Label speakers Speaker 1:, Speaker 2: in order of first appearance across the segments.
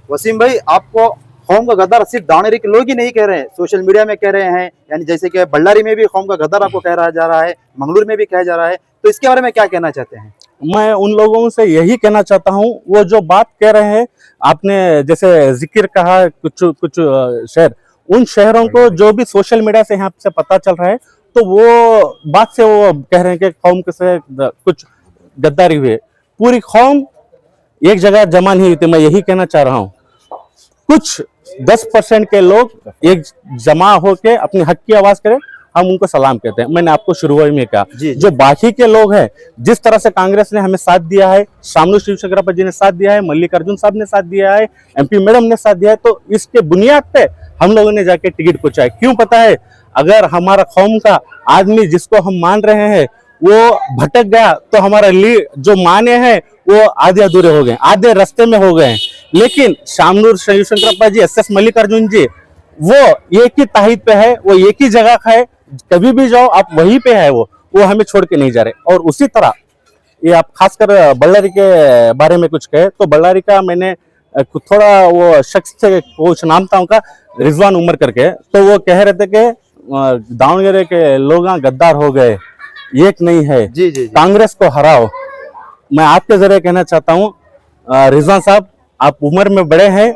Speaker 1: वसीम भाई, आपको कौम का गद्दार सिर्फ दावणगेरे के लोग ही नहीं कह रहे हैं, सोशल मीडिया में कह रहे हैं, यानी जैसे कि बल्लारी में भी कौम का गद्दार आपको कह रहा जा रहा है, मंगलूर में भी कहा जा रहा है, तो इसके बारे में क्या कहना चाहते हैं?
Speaker 2: मैं उन लोगों से यही कहना चाहता हूँ, वो जो बात कह रहे हैं, आपने जैसे जिक्र कहा कुछ कुछ शहर, उन शहरों को जो भी सोशल मीडिया से यहाँ से पता चल रहा है, तो वो बात से वो कह रहे हैं कि कौम से कुछ गद्दारी हुई है। पूरी कौम एक जगह जमा नहीं हुई थी। मैं यही कहना चाह रहा हूँ, कुछ 10% के लोग एक जमा होके अपने हक की आवाज करें, हम उनको सलाम कहते हैं। मैंने आपको शुरुआत में कहा, जो बाकी के लोग हैं, जिस तरह से कांग्रेस ने हमें साथ दिया है, शामनू शिवशंकरप्पा जी ने साथ दिया है, मल्लिकार्जुन साहब ने साथ दिया है, MP मैडम ने साथ दिया है, तो इसके बुनियाद पे हम लोगों ने जाके टिकट पूछा है। क्यों पता है? अगर हमारा कौम का आदमी जिसको हम मान रहे हैं वो भटक गया, तो हमारा जो माने हैं वो आधे अधूरे हो गए, आधे रास्ते में हो गए। लेकिन शामनूर शिवशंकरप्पा जी, SS मल्लिकार्जुन जी, वो एक ही ताहिद पे है, वो एक ही जगह का है, कभी भी जाओ आप वहीं पे है, वो हमें छोड़ के नहीं जा रहे। और उसी तरह ये आप खासकर बल्लारी के बारे में कुछ कहे, तो बल्लारी का मैंने थोड़ा वो शख्स से कुछ नाम था उनका, रिजवान उमर करके, तो वो कह रहे थे कि दावणगेरे के लोग गद्दार हो गए, एक नहीं है,
Speaker 1: जी जी जी।
Speaker 2: कांग्रेस को हराओ। मैं आपके जरिए कहना चाहता हूँ, रिजवान साहब, आप उम्र में बड़े हैं,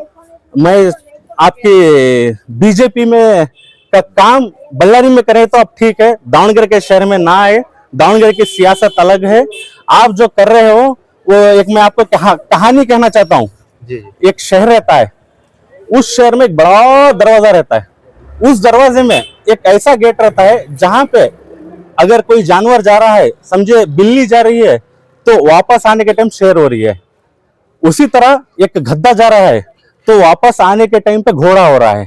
Speaker 2: मैं आपकी बीजेपी में का काम बल्लारी में करें तो आप ठीक है, दावणगेरे के शहर में ना आए। दावणगेरे की सियासत अलग है, आप जो कर रहे हो वो एक, मैं आपको कहानी कहना चाहता हूँ। एक शहर रहता है, उस शहर में एक बड़ा दरवाजा रहता है, उस दरवाजे में एक ऐसा गेट रहता है जहां पे अगर कोई जानवर जा रहा है, समझे बिल्ली जा रही है, तो वापस आने के टाइम शेर हो रही है। उसी तरह एक गद्दा जा रहा है, तो वापस आने के टाइम पे घोड़ा हो रहा है।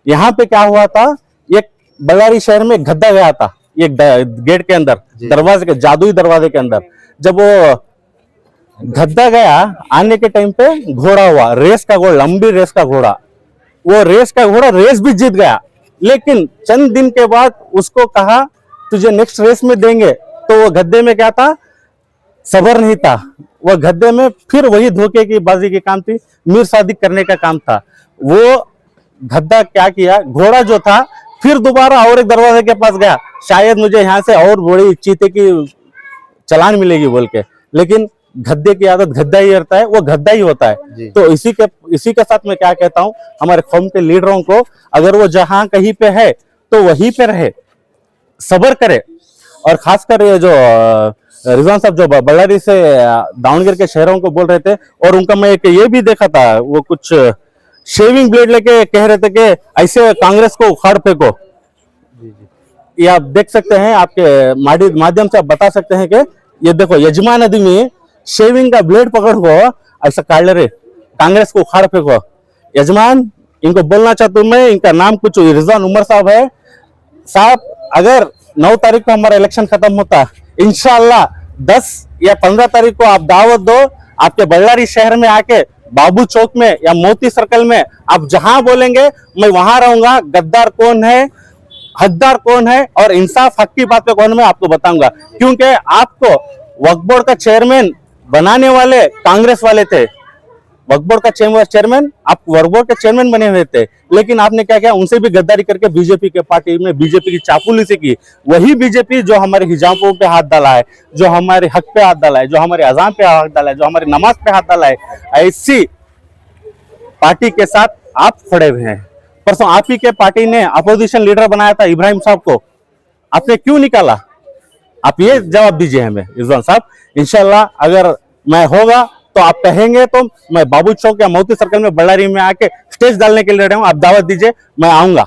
Speaker 2: यहाँ पे क्या हुआ था, एक बल्लारी शहर में गद्दा गया था, एक गेट के अंदर, दरवाजे के, जादुई दरवाजे के अंदर। जब वो गद्दा गया, आने के टाइम पे घोड़ा हुआ, रेस का घोड़ा, लंबी रेस का घोड़ा। वो रेस का घोड़ा रेस भी जीत गया, लेकिन चंद दिन के बाद उसको कहा तुझे नेक्स्ट रेस में देंगे, तो वो गद्दे में क्या था, सबर नहीं था। वो गद्दे में फिर वही धोखे की बाजी की काम थी, मीर सादिक करने का काम था। वो गद्दा क्या किया, घोड़ा जो था फिर दोबारा और एक दरवाजे के पास गया, शायद मुझे यहाँ से और बड़ी चीते की चलान मिलेगी बोल के। लेकिन गद्दे की आदत गद्दा ही रहता है, वो गद्दा ही होता है। तो इसी के साथ मैं क्या कहता हूँ, हमारे कौम के लीडरों को, अगर वो जहां कहीं पे है तो वहीं पे रहे, सबर करे। और खासकर ये जो रिजवान साहब जो बल्लारी से दावणगेरे के शहरों को बोल रहे थे, और उनका मैं एक ये भी देखा था, वो कुछ शेविंग ब्लेड लेके कह रहे थे कि ऐसे कांग्रेस को उखाड़ फेंको। ये आप देख सकते हैं, आपके माध्यम से आप बता सकते हैं कि ये देखो, यजमान आदमी शेविंग का ब्लेड पकड़ को ऐसा काट रहे, कांग्रेस को उखाड़ फेंको। यजमान, इनको बोलना चाहता हूं मैं, इनका नाम कुछ रिजवान उमर साहब है। साहब, अगर 9 तारीख को हमारा इलेक्शन खत्म होता, इंशाअल्लाह 10 या 15 तारीख को आप दावत दो, आपके बल्लारी शहर में आके बाबू चौक में या मोती सर्कल में आप जहां बोलेंगे मैं वहां रहूंगा। गद्दार कौन है, हकदार कौन है, और इंसाफ हक की बात पे कौन, मैं आपको बताऊंगा। क्योंकि आपको वक्फ बोर्ड का चेयरमैन बनाने वाले कांग्रेस वाले थे। वक्फ बोर्ड का चेयरमैन, आप वक्फ बोर्ड के चेयरमैन बने हुए थे, लेकिन आपने क्या किया, उनसे भी गद्दारी करके बीजेपी के पार्टी में बीजेपी की चापुली की। वही बीजेपी जो हमारे हिजाबों पे हाथ डाला है, जो हमारे हक पे हाथ डाला है, जो हमारे अजान पे हाथ डाला है, जो हमारी नमाज पे हाथ डाला है, ऐसी पार्टी के साथ आप खड़े हुए हैं। परसों आप ही के पार्टी ने अपोजिशन लीडर बनाया था इब्राहिम साहब को, आपने क्यों निकाला? आप ये जवाब दीजिए हमें रिजवान साहब। इंशाल्लाह अगर मैं होगा तो आप कहेंगे तो मैं बाबू चौक या मोती सर्कल में बल्लारी में आके स्टेज डालने के लिए रहा हूं, आप दावत दीजिए, मैं आऊंगा।